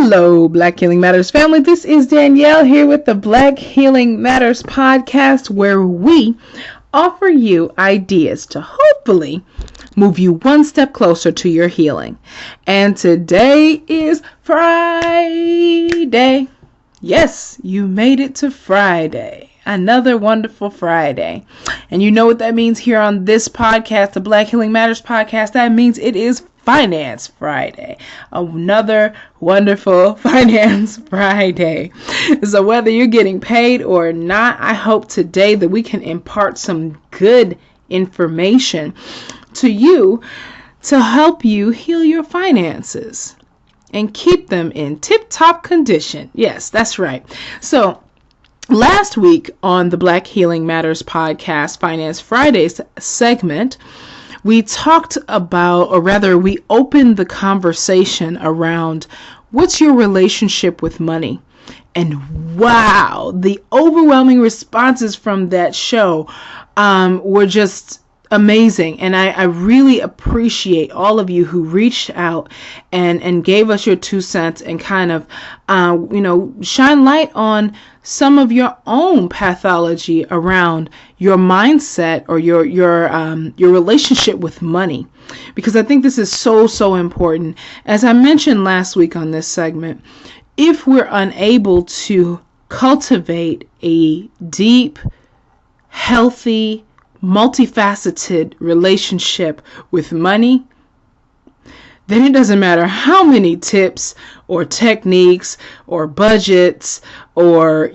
Hello, Black Healing Matters family. This is Danielle here with the Black Healing Matters podcast, where we offer you ideas to hopefully move you one step closer to your healing. And today is Friday. Yes, you made it to Friday. Another wonderful Friday. And you know what that means here on this podcast, the Black Healing Matters podcast? That means it is Finance Friday. Another wonderful Finance Friday. So whether you're getting paid or not, I hope today that we can impart some good information to you to help you heal your finances and keep them in tip-top condition. Yes, that's right. So last week on the Black Healing Matters podcast, Finance Fridays segment, we talked about, or rather we opened the conversation around what's your relationship with money? And wow, the overwhelming responses from that show were just amazing. And I really appreciate all of you who reached out and gave us your 2 cents and kind of, shine light on some of your own pathology around your mindset or your relationship with money, because I think this is so important. As I mentioned last week on this segment, if we're unable to cultivate a deep, healthy, multifaceted relationship with money, then it doesn't matter how many tips or techniques or budgets or,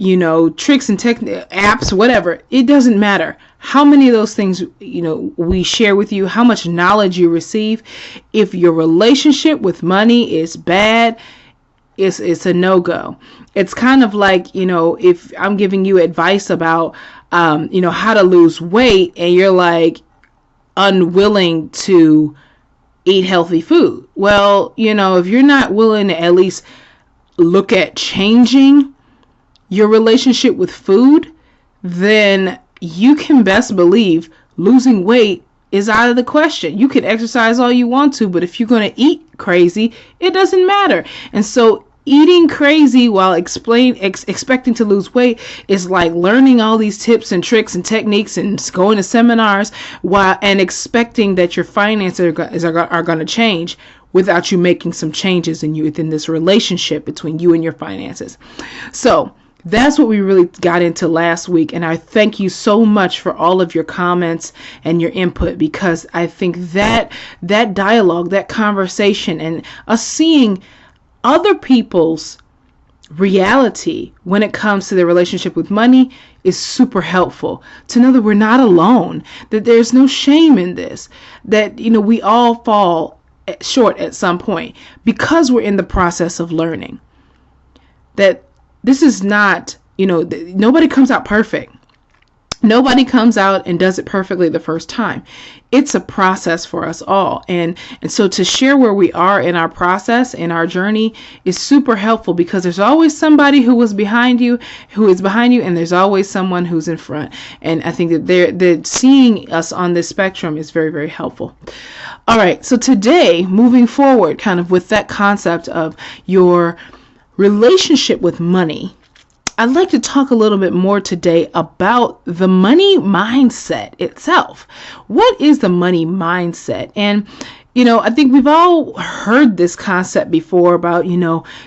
tricks and apps, whatever. It doesn't matter how many of those things, we share with you, how much knowledge you receive. If your relationship with money is bad, it's a no-go. It's kind of like, if I'm giving you advice about, how to lose weight and you're like unwilling to eat healthy food. Well, if you're not willing to at least look at changing your relationship with food, then you can best believe losing weight is out of the question. You can exercise all you want to, but if you're going to eat crazy, it doesn't matter. And so eating crazy while expecting to lose weight is like learning all these tips and tricks and techniques and going to seminars and expecting that your finances are going to change without you making some changes within this relationship between you and your finances. So that's what we really got into last week. And I thank you so much for all of your comments and your input, because I think that dialogue, that conversation, and us seeing other people's reality when it comes to their relationship with money is super helpful to know that we're not alone, that there's no shame in this, that, we all fall short at some point because we're in the process of learning. That this is not, nobody comes out perfect. Nobody comes out and does it perfectly the first time. It's a process for us all. And so to share where we are in our process, in our journey, is super helpful, because there's always somebody who is behind you, and there's always someone who's in front. And I think that they're seeing us on this spectrum is very, very helpful. All right. So today, moving forward, kind of with that concept of your relationship with money, I'd like to talk a little bit more today about the money mindset itself. What is the money mindset? And, I think we've all heard this concept before about,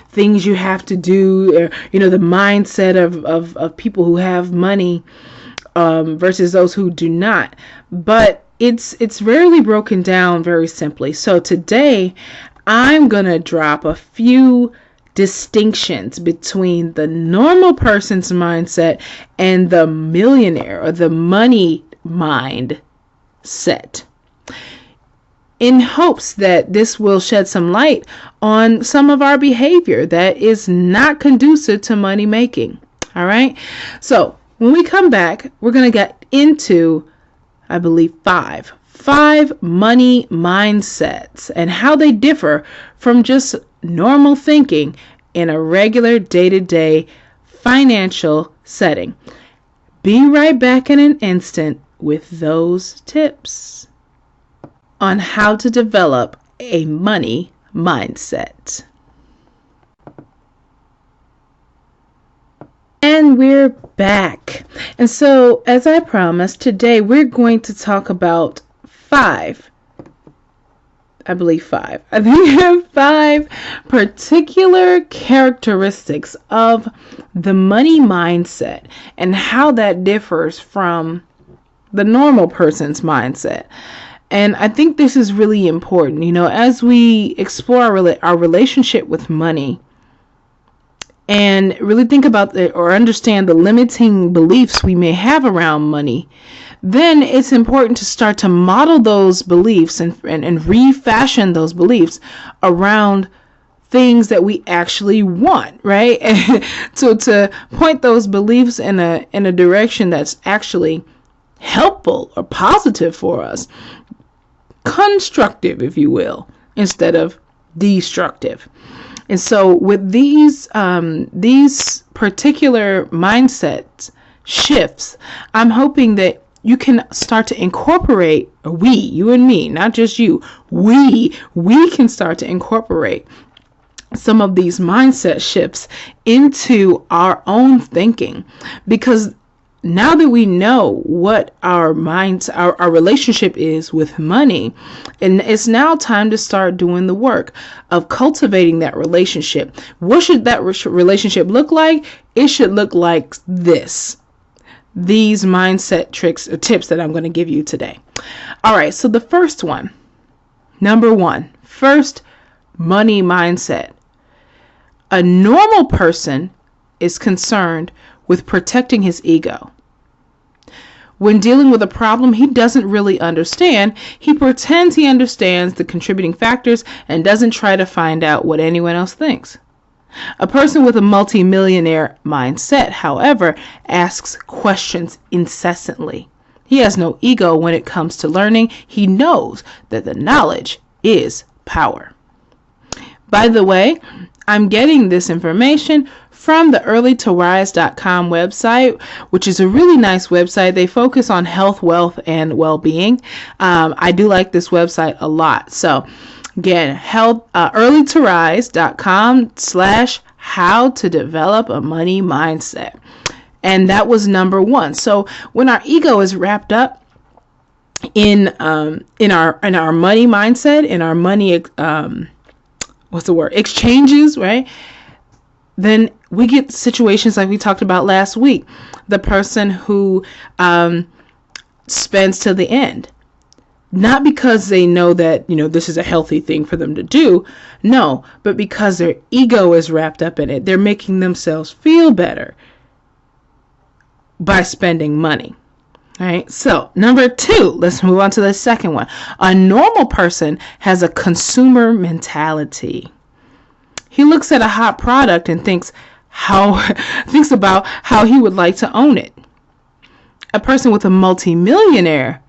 things you have to do, or, the mindset of people who have money versus those who do not. But it's rarely broken down very simply. So today I'm going to drop a few distinctions between the normal person's mindset and the millionaire or the money mindset, in hopes that this will shed some light on some of our behavior that is not conducive to money making. All right. So when we come back, we're going to get into, I believe, five money mindsets and how they differ from just normal thinking in a regular day-to-day financial setting. Be right back in an instant with those tips on how to develop a money mindset. And we're back. And so, as I promised, today we're going to talk about five. I think five particular characteristics of the money mindset and how that differs from the normal person's mindset. And I think this is really important, as we explore our relationship with money and really think about or understand the limiting beliefs we may have around money. Then it's important to start to model those beliefs and refashion those beliefs around things that we actually want, right? So to point those beliefs in a direction that's actually helpful or positive for us, constructive, if you will, instead of destructive. And so with these particular mindset shifts, I'm hoping that you can start to incorporate, you and me, not just you, we can start to incorporate some of these mindset shifts into our own thinking. Because now that we know what our relationship is with money, and it's now time to start doing the work of cultivating that relationship. What should that relationship look like? It should look like these mindset tips that I'm going to give you today. All right, so the first one, number one, first money mindset. A normal person is concerned with protecting his ego. When dealing with a problem he doesn't really understand, he pretends he understands the contributing factors and doesn't try to find out what anyone else thinks. A person with a multimillionaire mindset, however, asks questions incessantly. He has no ego when it comes to learning. He knows that the knowledge is power. By the way, I'm getting this information from the earlytorise.com website, which is a really nice website. They focus on health, wealth, and well-being. I do like this website a lot. So again, earlytorise.com/how to develop a money mindset. And that was number one. So when our ego is wrapped up in our money mindset, in our money, exchanges, right? Then we get situations like we talked about last week. The person who spends till the end. Not because they know that, this is a healthy thing for them to do. No, but because their ego is wrapped up in it. They're making themselves feel better by spending money. All right. So number two, let's move on to the second one. A normal person has a consumer mentality. He looks at a hot product and thinks about how he would like to own it. A person with a multimillionaire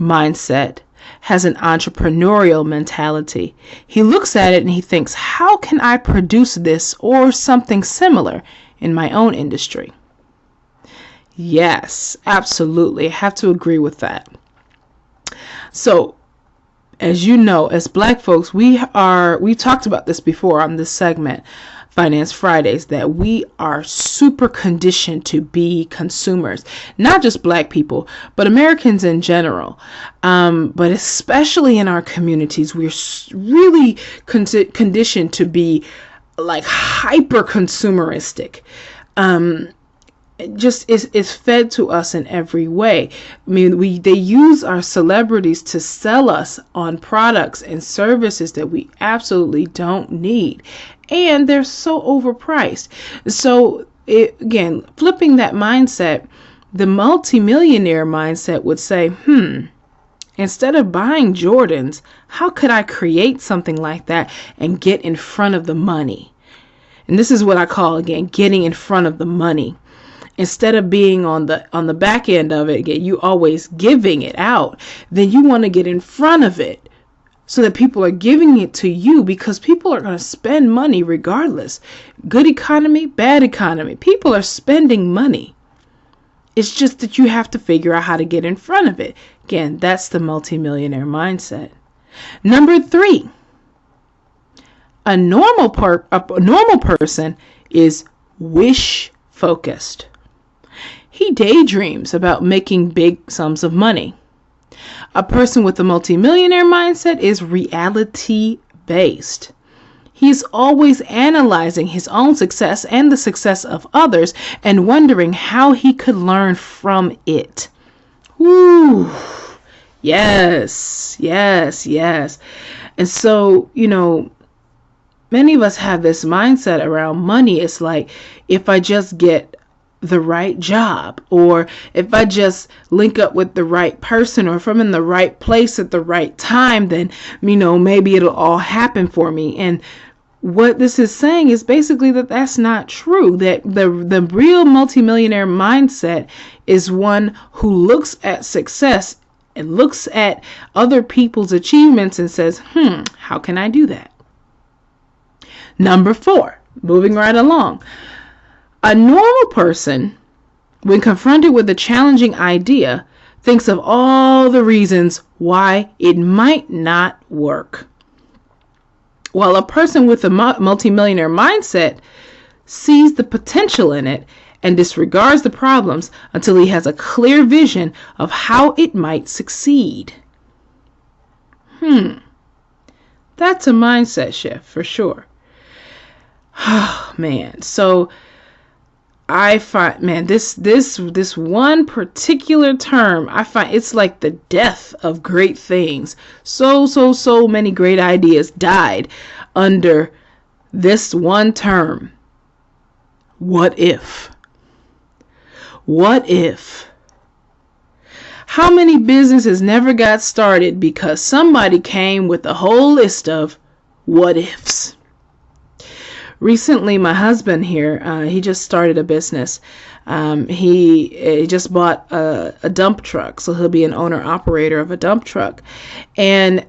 mindset has an entrepreneurial mentality. He looks at it and he thinks, how can I produce this or something similar in my own industry? Yes, absolutely. I have to agree with that. So, as you know, as Black folks, we've talked about this before on this segment, Finance Fridays, that we are super conditioned to be consumers. Not just Black people, but Americans in general. But especially in our communities, we're really conditioned to be like hyper consumeristic. It just is fed to us in every way. I mean, they use our celebrities to sell us on products and services that we absolutely don't need. And they're so overpriced. So again, flipping that mindset, the multimillionaire mindset would say, instead of buying Jordans, how could I create something like that and get in front of the money? And this is what I call, again, getting in front of the money. Instead of being on the back end of it, again, you always giving it out, then you want to get in front of it so that people are giving it to you, because people are going to spend money regardless. Good economy, bad economy. People are spending money. It's just that you have to figure out how to get in front of it. Again, that's the multimillionaire mindset. Number three, a normal person is wish focused. He daydreams about making big sums of money. A person with a multimillionaire mindset is reality-based. He's always analyzing his own success and the success of others and wondering how he could learn from it. Woo! Yes, yes, yes. And so, many of us have this mindset around money. It's like, if I just get the right job, or if I just link up with the right person, or if I'm in the right place at the right time, then, maybe it'll all happen for me. And what this is saying is basically that that's not true, that the real multimillionaire mindset is one who looks at success and looks at other people's achievements and says, how can I do that? Number 4, moving right along. A normal person, when confronted with a challenging idea, thinks of all the reasons why it might not work. While a person with a multimillionaire mindset sees the potential in it and disregards the problems until he has a clear vision of how it might succeed. That's a mindset shift for sure. Oh man. So I find, this one particular term, I find it's like the death of great things. So many great ideas died under this one term. What if? What if? How many businesses never got started because somebody came with a whole list of what ifs? Recently, my husband here, he just started a business. He just bought a dump truck, so he'll be an owner-operator of a dump truck. And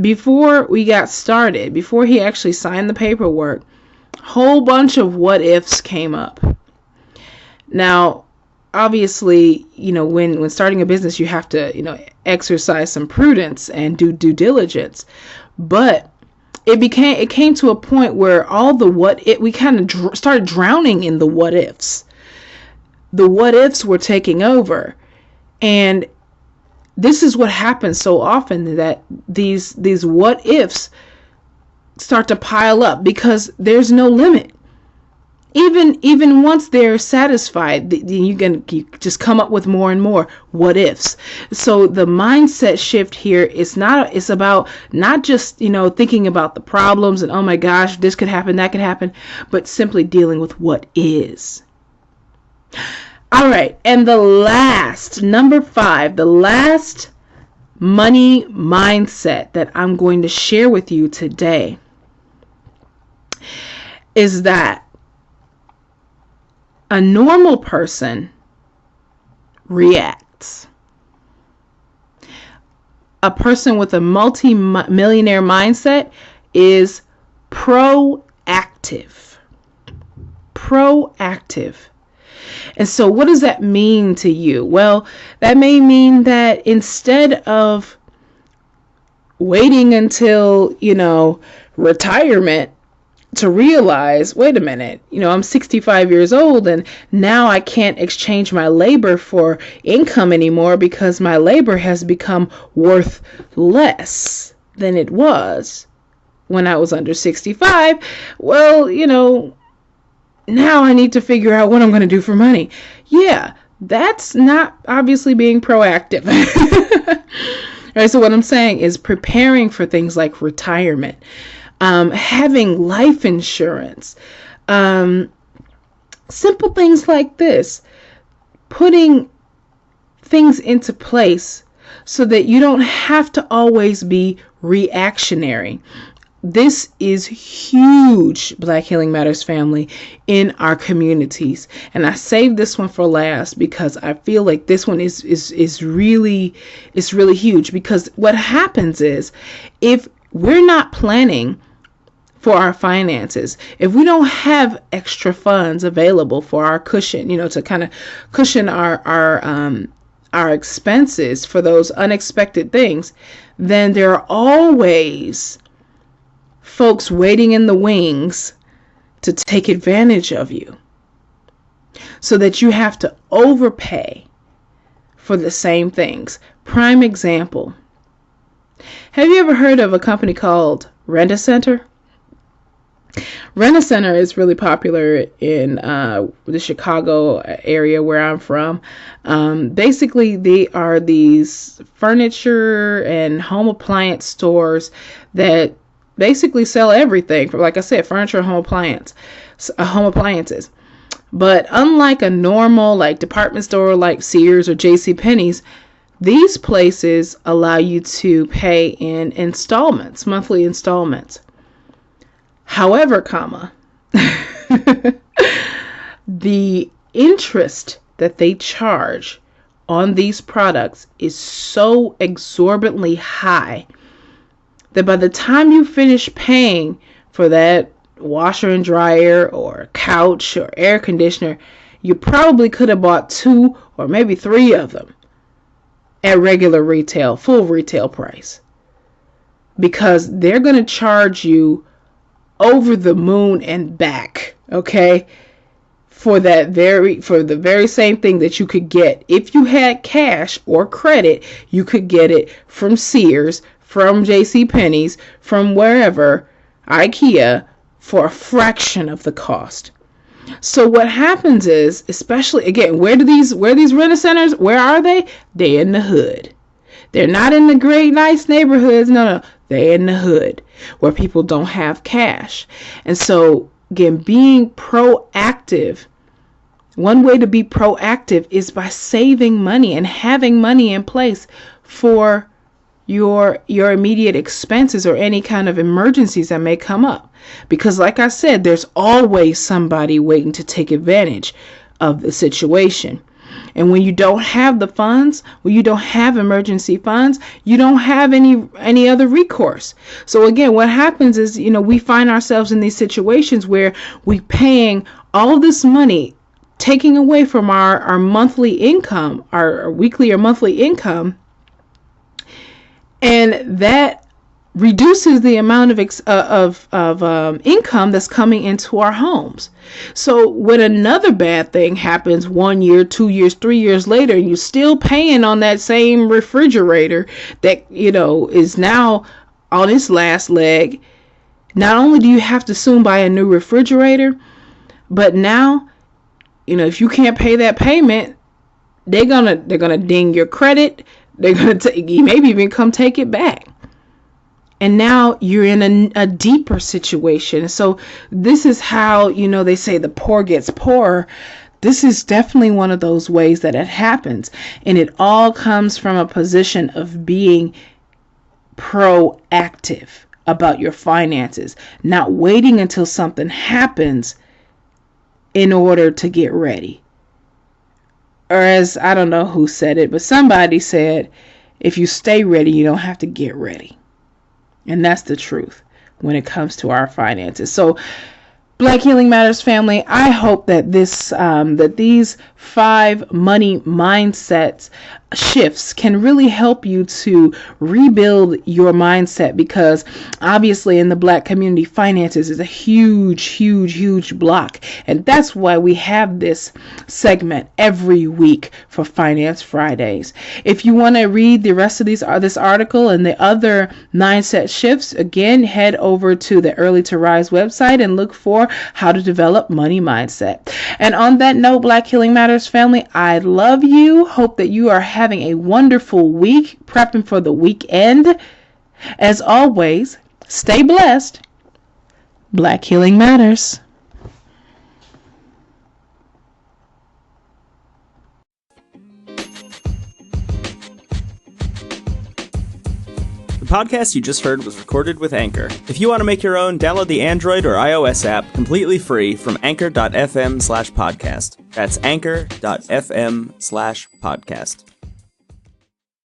before we got started, before he actually signed the paperwork, a whole bunch of what ifs came up. Now, obviously, when starting a business, you have to, exercise some prudence and do due diligence. But it came to a point where all the we kind of started drowning in the what ifs. The what ifs were taking over. And this is what happens so often, that these what ifs start to pile up because there's no limit. Even once they're satisfied, you just come up with more and more what ifs. So the mindset shift here is it's about not just, thinking about the problems and, oh my gosh, this could happen, that could happen, but simply dealing with what is. All right. And the last, number 5, the last money mindset that I'm going to share with you today is that a normal person reacts. A person with a multi-millionaire mindset is proactive. Proactive. And so what does that mean to you? Well, that may mean that instead of waiting until, retirement to realize, wait a minute, I'm 65 years old and now I can't exchange my labor for income anymore because my labor has become worth less than it was when I was under 65. Well, now I need to figure out what I'm going to do for money. Yeah, that's not obviously being proactive. Right, so what I'm saying is preparing for things like retirement. Having life insurance, simple things like this, putting things into place so that you don't have to always be reactionary. This is huge, Black Healing Matters family, in our communities. And I saved this one for last because I feel like this one is really huge, because what happens is if we're not planning for our finances, if we don't have extra funds available for our cushion, to kind of cushion our expenses for those unexpected things, then there are always folks waiting in the wings to take advantage of you. so that you have to overpay for the same things. Prime example. Have you ever heard of a company called Rent-A-Center? Rent-A-Center is really popular in the Chicago area where I'm from. Basically, they are these furniture and home appliance stores that basically sell everything from, like I said, furniture and home appliances. But unlike a normal like department store like Sears or JCPenney's, these places allow you to pay in installments, monthly installments. However, the interest that they charge on these products is so exorbitantly high that by the time you finish paying for that washer and dryer or couch or air conditioner, you probably could have bought 2 or maybe 3 of them at regular retail, full retail price, because they're going to charge you over the moon and back, okay, for the very same thing that you could get if you had cash or credit. You could get it from Sears, from JCPenney's, from wherever, IKEA, for a fraction of the cost. So what happens is, especially again, where these Rent-A-Centers, where are they? They're in the hood. They're not in the great nice neighborhoods. No, they're in the hood where people don't have cash. And so again, being proactive, one way to be proactive is by saving money and having money in place for your immediate expenses or any kind of emergencies that may come up. Because like I said, there's always somebody waiting to take advantage of the situation. And when you don't have the funds, when you don't have emergency funds, you don't have any other recourse. So again, what happens is, we find ourselves in these situations where we're paying all this money, taking away from our monthly income, our weekly or monthly income, and that reduces the amount of income that's coming into our homes. So when another bad thing happens 1 year, 2 years, 3 years later, and you're still paying on that same refrigerator that, is now on its last leg, not only do you have to soon buy a new refrigerator, but now, if you can't pay that payment, they're gonna ding your credit. They're gonna maybe even come take it back. And now you're in a deeper situation. So this is how, they say the poor gets poorer. This is definitely one of those ways that it happens. And it all comes from a position of being proactive about your finances, not waiting until something happens in order to get ready. Or as, I don't know who said it, but somebody said, if you stay ready, you don't have to get ready. And that's the truth when it comes to our finances. So, Black Healing Matters family, I hope that these 5 money mindsets shifts can really help you to rebuild your mindset, because obviously in the Black community, finances is a huge block. And that's why we have this segment every week for Finance Fridays. If you want to read the rest of this article and the other mindset shifts, again, head over to the Early to Rise website and look for how to develop money mindset. And on that note, Black Healing Matters family, I love you. Hope that you are having a wonderful week, prepping for the weekend. As always, stay blessed. Black Healing Matters. The podcast you just heard was recorded with Anchor. If you want to make your own, download the Android or iOS app completely free from anchor.fm/podcast. That's anchor.fm/podcast.